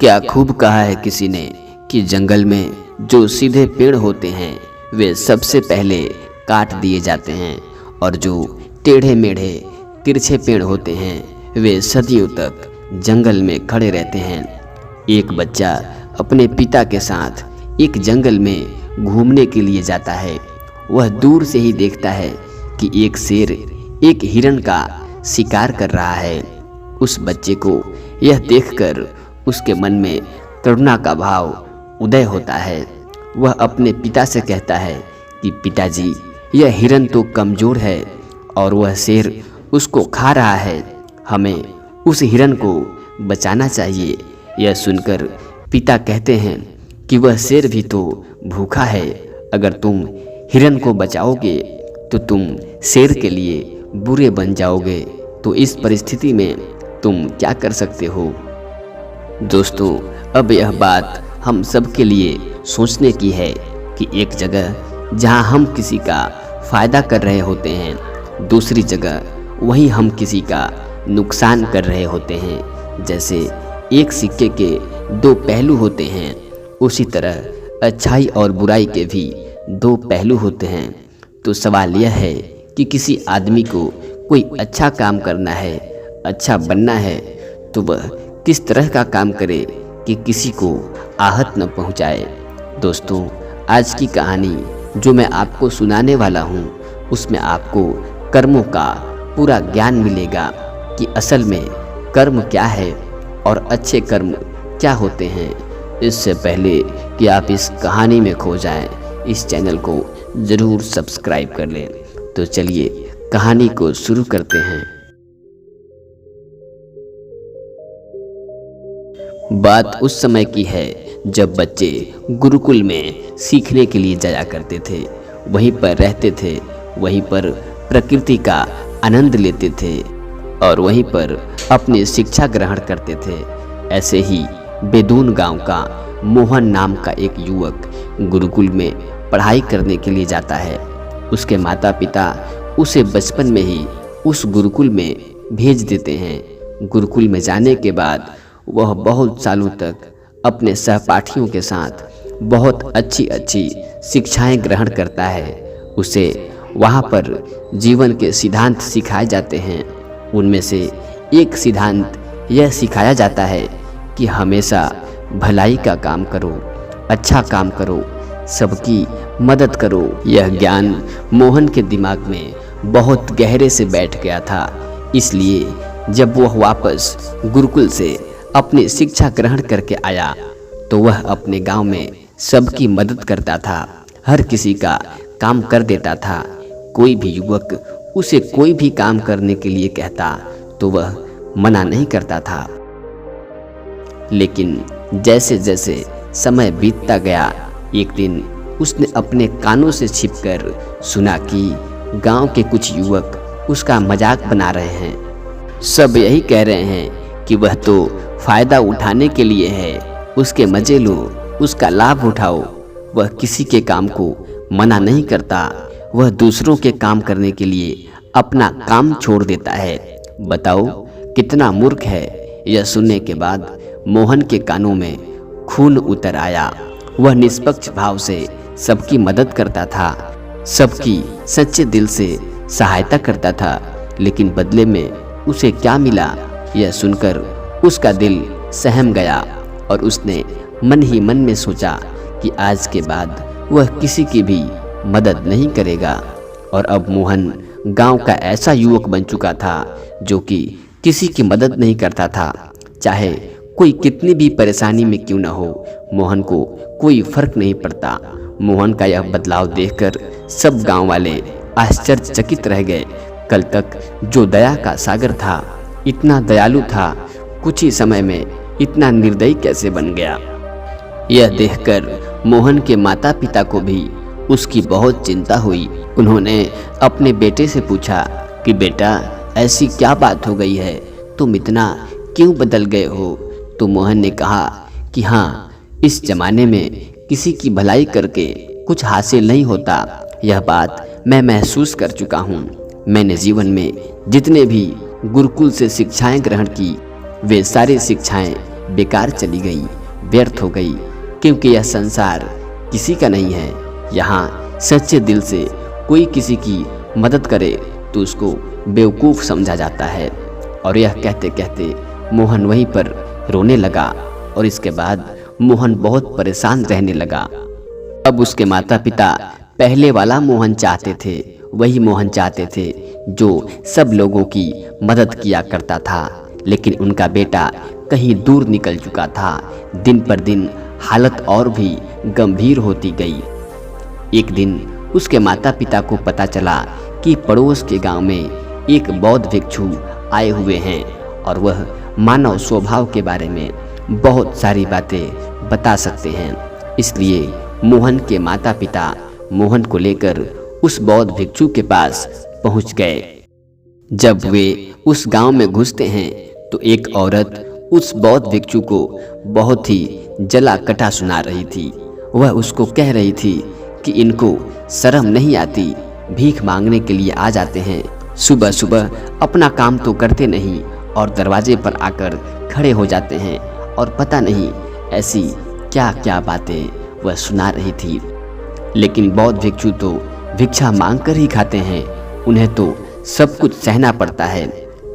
क्या खूब कहा है किसी ने कि जंगल में जो सीधे पेड़ होते हैं वे सबसे पहले काट दिए जाते हैं और जो टेढ़े मेढ़े तिरछे पेड़ होते हैं वे सदियों तक जंगल में खड़े रहते हैं। एक बच्चा अपने पिता के साथ एक जंगल में घूमने के लिए जाता है। वह दूर से ही देखता है कि एक शेर एक हिरण का शिकार कर रहा है। उस बच्चे को यह देखकर उसके मन में करुणा का भाव उदय होता है। वह अपने पिता से कहता है कि पिताजी, यह हिरण तो कमज़ोर है और वह शेर उसको खा रहा है। हमें उस हिरण को बचाना चाहिए। यह सुनकर पिता कहते हैं कि वह शेर भी तो भूखा है। अगर तुम हिरण को बचाओगे तो तुम शेर के लिए बुरे बन जाओगे। तो इस परिस्थिति में तुम क्या कर सकते हो? दोस्तों, अब यह बात हम सब के लिए सोचने की है कि एक जगह जहां हम किसी का फ़ायदा कर रहे होते हैं, दूसरी जगह वहीं हम किसी का नुकसान कर रहे होते हैं। जैसे एक सिक्के के दो पहलू होते हैं, उसी तरह अच्छाई और बुराई के भी दो पहलू होते हैं। तो सवाल यह है कि किसी आदमी को कोई अच्छा काम करना है, अच्छा बनना है, तो वह किस तरह का काम करे कि किसी को आहत न पहुंचाए। दोस्तों, आज की कहानी जो मैं आपको सुनाने वाला हूं, उसमें आपको कर्मों का पूरा ज्ञान मिलेगा कि असल में कर्म क्या है और अच्छे कर्म क्या होते हैं। इससे पहले कि आप इस कहानी में खो जाएं, इस चैनल को ज़रूर सब्सक्राइब कर लें। तो चलिए कहानी को शुरू करते हैं। बात उस समय की है जब बच्चे गुरुकुल में सीखने के लिए जाया करते थे। वहीं पर रहते थे, वहीं पर प्रकृति का आनंद लेते थे और वहीं पर अपनी शिक्षा ग्रहण करते थे। ऐसे ही बेदून गांव का मोहन नाम का एक युवक गुरुकुल में पढ़ाई करने के लिए जाता है। उसके माता पिता उसे बचपन में ही उस गुरुकुल में भेज देते हैं। गुरुकुल में जाने के बाद वह बहुत सालों तक अपने सहपाठियों के साथ बहुत अच्छी अच्छी शिक्षाएं ग्रहण करता है। उसे वहाँ पर जीवन के सिद्धांत सिखाए जाते हैं। उनमें से एक सिद्धांत यह सिखाया जाता है कि हमेशा भलाई का काम करो, अच्छा काम करो, सबकी मदद करो। यह ज्ञान मोहन के दिमाग में बहुत गहरे से बैठ गया था। इसलिए जब वह वापस गुरुकुल से अपनी शिक्षा ग्रहण करके आया तो वह अपने गांव में सबकी मदद करता था, हर किसी का काम कर देता था। कोई भी युवक उसे कोई भी काम करने के लिए कहता तो वह मना नहीं करता था। लेकिन जैसे जैसे समय बीतता गया, एक दिन उसने अपने कानों से छिपकर सुना कि गांव के कुछ युवक उसका मजाक बना रहे हैं। सब यही कह रहे हैं कि वह तो फ़ायदा उठाने के लिए है, उसके मज़े लो, उसका लाभ उठाओ। वह किसी के काम को मना नहीं करता, वह दूसरों के काम करने के लिए अपना काम छोड़ देता है। बताओ कितना मूर्ख है। यह सुनने के बाद मोहन के कानों में खून उतर आया। वह निष्पक्ष भाव से सबकी मदद करता था, सबकी सच्चे दिल से सहायता करता था। लेकिन बदले में उसे क्या मिला, यह सुनकर उसका दिल सहम गया और उसने मन ही मन में सोचा कि आज के बाद वह किसी की भी मदद नहीं करेगा। और अब मोहन गांव का ऐसा युवक बन चुका था जो कि किसी की मदद नहीं करता था। चाहे कोई कितनी भी परेशानी में क्यों न हो, मोहन को कोई फर्क नहीं पड़ता। मोहन का यह बदलाव देखकर सब गांव वाले आश्चर्यचकित रह गए। कल तक जो दया का सागर था, इतना दयालु था, कुछ ही समय में इतना निर्दयी कैसे बन गया। यह देखकर मोहन के माता पिता को भी उसकी बहुत चिंता हुई। उन्होंने अपने बेटे से पूछा कि बेटा, ऐसी क्या बात हो गई है, तुम इतना क्यों बदल गए हो? तो मोहन ने कहा कि हाँ, इस जमाने में किसी की भलाई करके कुछ हासिल नहीं होता। यह बात मैं महसूस कर चुका हूँ। मैंने जीवन में जितने भी गुरुकुल से शिक्षाएं ग्रहण की, वे सारी शिक्षाएं बेकार चली गई, व्यर्थ हो गई, क्योंकि यह संसार किसी का नहीं है। यहाँ सच्चे दिल से कोई किसी की मदद करे तो उसको बेवकूफ़ समझा जाता है। और यह कहते कहते मोहन वहीं पर रोने लगा और इसके बाद मोहन बहुत परेशान रहने लगा। अब उसके माता पिता पहले वाला मोहन चाहते थे, वही मोहन चाहते थे जो सब लोगों की मदद किया करता था, लेकिन उनका बेटा कहीं दूर निकल चुका था। दिन पर दिन हालत और भी गंभीर होती गई। एक दिन उसके माता पिता को पता चला कि पड़ोस के गांव में एक बौद्ध भिक्षु आए हुए हैं और वह मानव स्वभाव के बारे में बहुत सारी बातें बता सकते हैं। इसलिए मोहन के माता पिता मोहन को लेकर उस बौद्ध भिक्षु के पास पहुंच गए। जब वे उस गांव में घुसते हैं तो एक औरत उस बौद्ध भिक्षु को बहुत ही जला कटा सुना रही थी। वह उसको कह रही थी कि इनको शर्म नहीं आती, भीख मांगने के लिए आ जाते हैं, सुबह सुबह अपना काम तो करते नहीं और दरवाजे पर आकर खड़े हो जाते हैं, और पता नहीं ऐसी क्या क्या बातें वह सुना रही थी। लेकिन बौद्ध भिक्षु तो भिक्षा मांग कर ही खाते हैं, उन्हें तो सब कुछ सहना पड़ता है।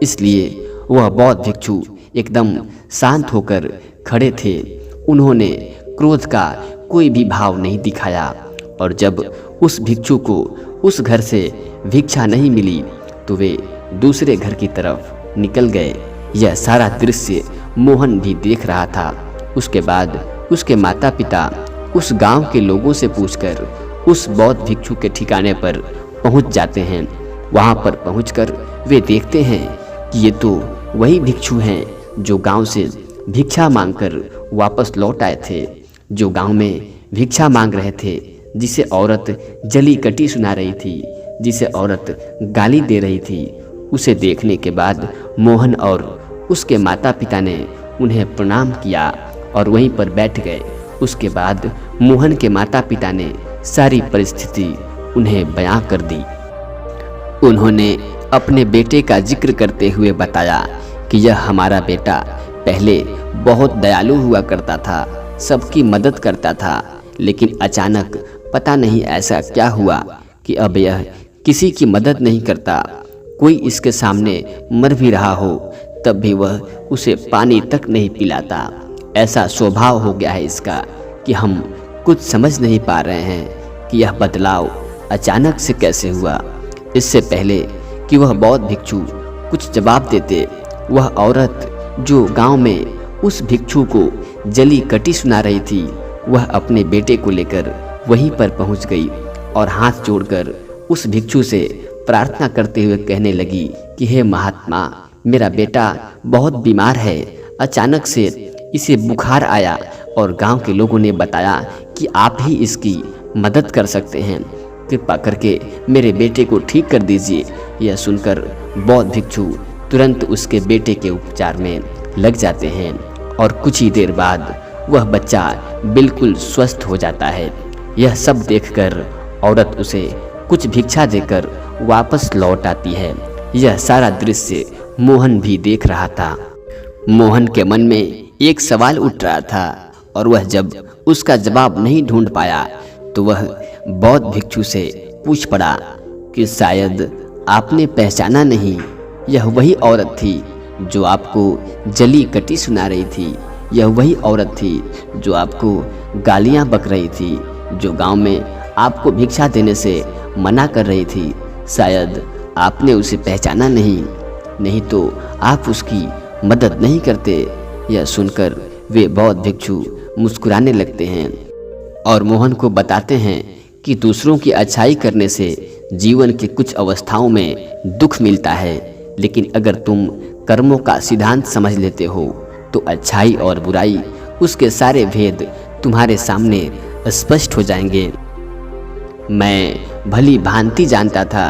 इसलिए वह बौद्ध भिक्षु एकदम शांत होकर खड़े थे। उन्होंने क्रोध का कोई भी भाव नहीं दिखाया। और जब उस भिक्षु को उस घर से भिक्षा नहीं मिली तो वे दूसरे घर की तरफ निकल गए। यह सारा दृश्य मोहन भी देख रहा था। उसके बाद उसके माता पिता उस गांव के लोगों से पूछकर उस बौद्ध भिक्षु के ठिकाने पर पहुंच जाते हैं। वहां पर पहुंचकर वे देखते हैं कि ये तो वही भिक्षु हैं जो गांव से भिक्षा मांगकर वापस लौट आए थे, जो गांव में भिक्षा मांग रहे थे, जिसे औरत जली कटी सुना रही थी, जिसे औरत गाली दे रही थी। उसे देखने के बाद मोहन और उसके माता पिता ने उन्हें प्रणाम किया और वहीं पर बैठ गए। उसके बाद मोहन के माता पिता ने सारी परिस्थिति उन्हें बयां कर दी। उन्होंने अपने बेटे का जिक्र करते हुए बताया कि यह हमारा बेटा पहले बहुत दयालु हुआ करता था, सबकी मदद करता था, लेकिन अचानक पता नहीं ऐसा क्या हुआ कि अब यह किसी की मदद नहीं करता। कोई इसके सामने मर भी रहा हो तब भी वह उसे पानी तक नहीं पिलाता। ऐसा स्वभाव हो गया है इसका कि हम कुछ समझ नहीं पा रहे हैं कि यह बदलाव अचानक से कैसे हुआ। इससे पहले कि वह बौद्ध भिक्षु कुछ जवाब देते, वह औरत जो गांव में उस भिक्षु को जली कटी सुना रही थी, वह अपने बेटे को लेकर वहीं पर पहुंच गई और हाथ जोड़कर उस भिक्षु से प्रार्थना करते हुए कहने लगी कि हे महात्मा, मेरा बेटा बहुत बीमार है, अचानक से इसे बुखार आया और गांव के लोगों ने बताया कि आप ही इसकी मदद कर सकते हैं, कृपा करके मेरे बेटे को ठीक कर दीजिए। यह सुनकर बौद्ध भिक्षु तुरंत उसके बेटे के उपचार में लग जाते हैं और कुछ ही देर बाद वह बच्चा बिल्कुल स्वस्थ हो जाता है। यह सब देखकर औरत उसे कुछ भिक्षा देकर वापस लौट आती है। यह सारा दृश्य मोहन भी देख रहा था। मोहन के मन में एक सवाल उठ रहा था और वह जब उसका जवाब नहीं ढूंढ पाया तो वह बौद्ध भिक्षु से पूछ पड़ा कि शायद आपने पहचाना नहीं, यह वही औरत थी जो आपको जली कटी सुना रही थी, यह वही औरत थी जो आपको गालियां बक रही थी, जो गांव में आपको भिक्षा देने से मना कर रही थी। शायद आपने उसे पहचाना नहीं तो आप उसकी मदद नहीं करते। यह सुनकर वे बौद्ध भिक्षु मुस्कुराने लगते हैं और मोहन को बताते हैं कि दूसरों की अच्छाई करने से जीवन के कुछ अवस्थाओं में दुख मिलता है, लेकिन अगर तुम कर्मों का सिद्धांत समझ लेते हो तो अच्छाई और बुराई उसके सारे भेद तुम्हारे सामने स्पष्ट हो जाएंगे। मैं भली भांति जानता था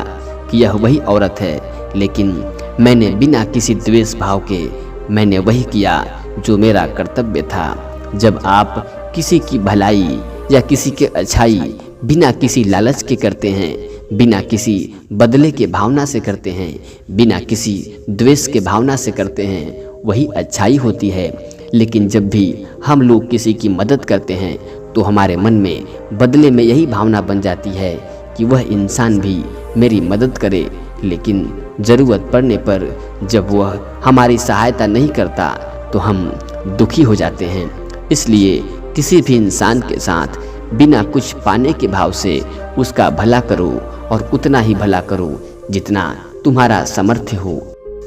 कि यह वही औरत है, लेकिन मैंने बिना किसी द्वेष भाव के मैंने वही किया जो मेरा कर्तव्य था। जब आप किसी की भलाई या किसी के अच्छाई बिना किसी लालच के करते हैं, बिना किसी बदले के भावना से करते हैं, बिना किसी द्वेष के भावना से करते हैं, वही अच्छाई होती है। लेकिन जब भी हम लोग किसी की मदद करते हैं तो हमारे मन में बदले में यही भावना बन जाती है कि वह इंसान भी मेरी मदद करे, लेकिन ज़रूरत पड़ने पर जब वह हमारी सहायता नहीं करता तो हम दुखी हो जाते हैं। इसलिए किसी भी इंसान के साथ बिना कुछ पाने के भाव से उसका भला करो और उतना ही भला करो जितना तुम्हारा सामर्थ्य हो,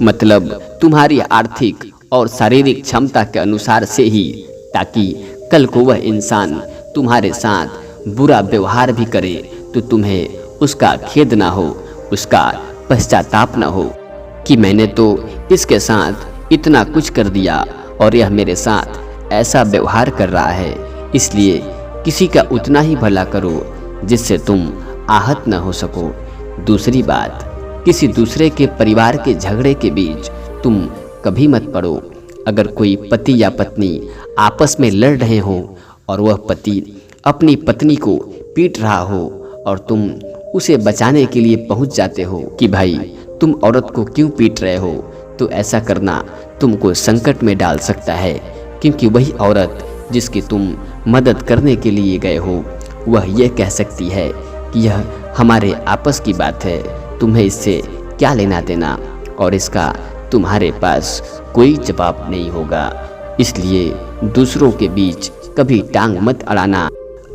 मतलब तुम्हारी आर्थिक और शारीरिक क्षमता के अनुसार से ही, ताकि कल को वह इंसान तुम्हारे साथ बुरा व्यवहार भी करे तो तुम्हें उसका खेद ना हो, उसका पश्चाताप ना हो कि मैंने तो इसके साथ इतना कुछ कर दिया और यह मेरे साथ ऐसा व्यवहार कर रहा है। इसलिए किसी का उतना ही भला करो जिससे तुम आहत न हो सको। दूसरी बात, किसी दूसरे के परिवार के झगड़े के बीच तुम कभी मत पड़ो। अगर कोई पति या पत्नी आपस में लड़ रहे हो और वह पति अपनी पत्नी को पीट रहा हो और तुम उसे बचाने के लिए पहुंच जाते हो कि भाई तुम औरत को क्यों पीट रहे हो, तो ऐसा करना तुमको संकट में डाल सकता है, क्योंकि वही औरत जिसकी तुम मदद करने के लिए गए हो वह यह कह सकती है कि यह हमारे आपस की बात है, तुम्हें इससे क्या लेना देना, और इसका तुम्हारे पास कोई जवाब नहीं होगा। इसलिए दूसरों के बीच कभी टांग अड़ाना अड़ाना।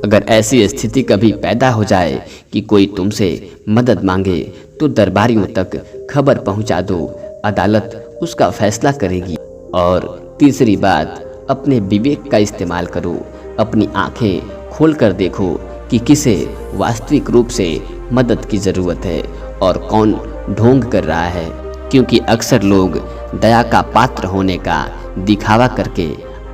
अगर ऐसी स्थिति कभी पैदा हो जाए कि कोई तुमसे मदद मांगे तो दरबारियों तक खबर पहुंचा दो, अदालत उसका फैसला करेगी। और तीसरी बात, अपने विवेक का इस्तेमाल करो। अपनी आंखें खोलकर देखो कि किसे वास्तविक रूप से मदद की ज़रूरत है और कौन ढोंग कर रहा है, क्योंकि अक्सर लोग दया का पात्र होने का दिखावा करके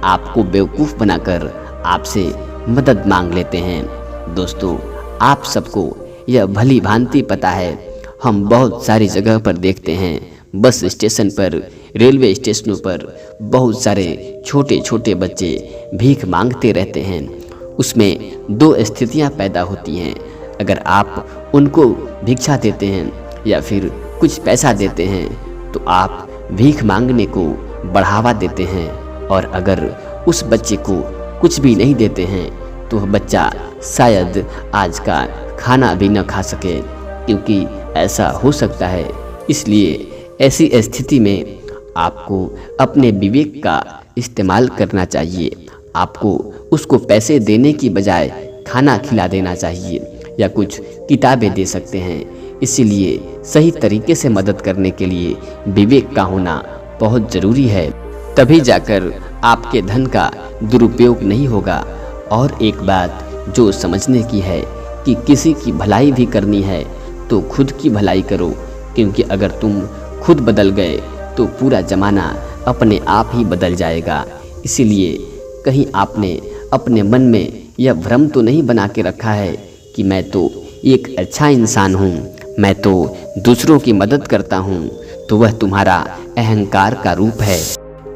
आपको बेवकूफ़ बनाकर आपसे मदद मांग लेते हैं। दोस्तों, आप सबको यह भली भांति पता है, हम बहुत सारी जगह पर देखते हैं, बस स्टेशन पर, रेलवे स्टेशनों पर बहुत सारे छोटे छोटे बच्चे भीख मांगते रहते हैं। उसमें दो स्थितियां पैदा होती हैं। अगर आप उनको भिक्षा देते हैं या फिर कुछ पैसा देते हैं तो आप भीख मांगने को बढ़ावा देते हैं, और अगर उस बच्चे को कुछ भी नहीं देते हैं तो वह बच्चा शायद आज का खाना भी न खा सके, क्योंकि ऐसा हो सकता है। इसलिए ऐसी स्थिति में आपको अपने विवेक का इस्तेमाल करना चाहिए। आपको उसको पैसे देने की बजाय खाना खिला देना चाहिए या कुछ किताबें दे सकते हैं। इसीलिए सही तरीके से मदद करने के लिए विवेक का होना बहुत ज़रूरी है, तभी जाकर आपके धन का दुरुपयोग नहीं होगा। और एक बात जो समझने की है कि किसी की भलाई भी करनी है तो खुद की भलाई करो, क्योंकि अगर तुम खुद बदल गए तो पूरा ज़माना अपने आप ही बदल जाएगा। इसीलिए कहीं आपने अपने मन में यह भ्रम तो नहीं बना के रखा है कि मैं तो एक अच्छा इंसान हूँ, मैं तो दूसरों की मदद करता हूँ, तो वह तुम्हारा अहंकार का रूप है।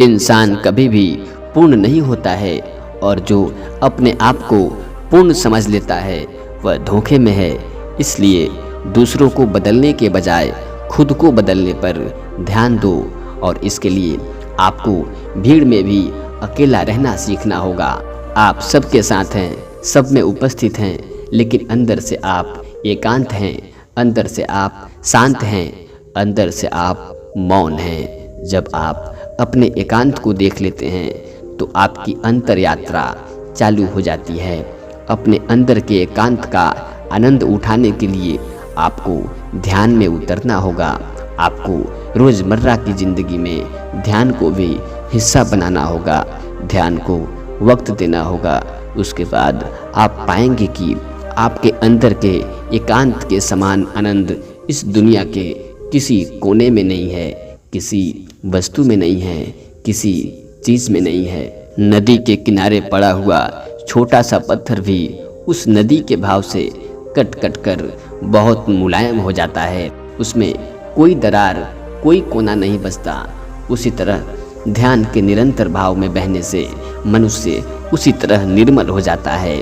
इंसान कभी भी पूर्ण नहीं होता है, और जो अपने आप को पूर्ण समझ लेता है वह धोखे में है। इसलिए दूसरों को बदलने के बजाय खुद को बदलने पर ध्यान दो, और इसके लिए आपको भीड़ में भी अकेला रहना सीखना होगा। आप सबके साथ हैं, सब में उपस्थित हैं, लेकिन अंदर से आप एकांत हैं, अंदर से आप शांत हैं, अंदर से आप मौन हैं। जब आप अपने एकांत को देख लेते हैं तो आपकी अंतर यात्रा चालू हो जाती है। अपने अंदर के एकांत का आनंद उठाने के लिए आपको ध्यान में उतरना होगा। आपको रोज़मर्रा की ज़िंदगी में ध्यान को भी हिस्सा बनाना होगा, ध्यान को वक्त देना होगा। उसके बाद आप पाएंगे कि आपके अंदर के एकांत के समान आनंद इस दुनिया के किसी कोने में नहीं है, किसी वस्तु में नहीं है, किसी चीज़ में नहीं है। नदी के किनारे पड़ा हुआ छोटा सा पत्थर भी उस नदी के भाव से कट कट कर बहुत मुलायम हो जाता है, उसमें कोई दरार, कोई कोना नहीं बचता। उसी तरह ध्यान के निरंतर भाव में बहने से मनुष्य उसी तरह निर्मल हो जाता है।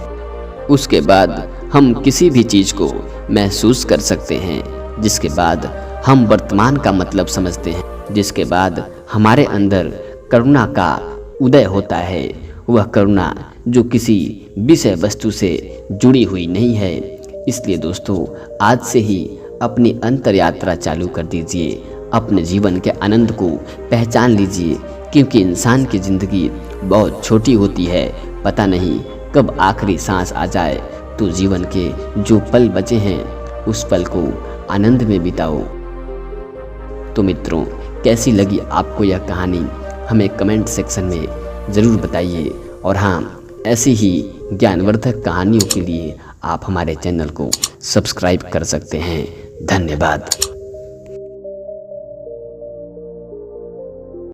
उसके बाद हम किसी भी चीज़ को महसूस कर सकते हैं, जिसके बाद हम वर्तमान का मतलब समझते हैं, जिसके बाद हमारे अंदर करुणा का उदय होता है वह करुणा जो किसी विषय वस्तु से जुड़ी हुई नहीं है। इसलिए दोस्तों, आज से ही अपनी अंतर यात्रा चालू कर दीजिए, अपने जीवन के आनंद को पहचान लीजिए, क्योंकि इंसान की ज़िंदगी बहुत छोटी होती है। पता नहीं कब आखिरी सांस आ जाए, तो जीवन के जो पल बचे हैं उस पल को आनंद में बिताओ। तो मित्रों, कैसी लगी आपको यह कहानी हमें कमेंट सेक्शन में ज़रूर बताइए। और हाँ, ऐसी ही ज्ञानवर्धक कहानियों के लिए आप हमारे चैनल को सब्सक्राइब कर सकते हैं। धन्यवाद।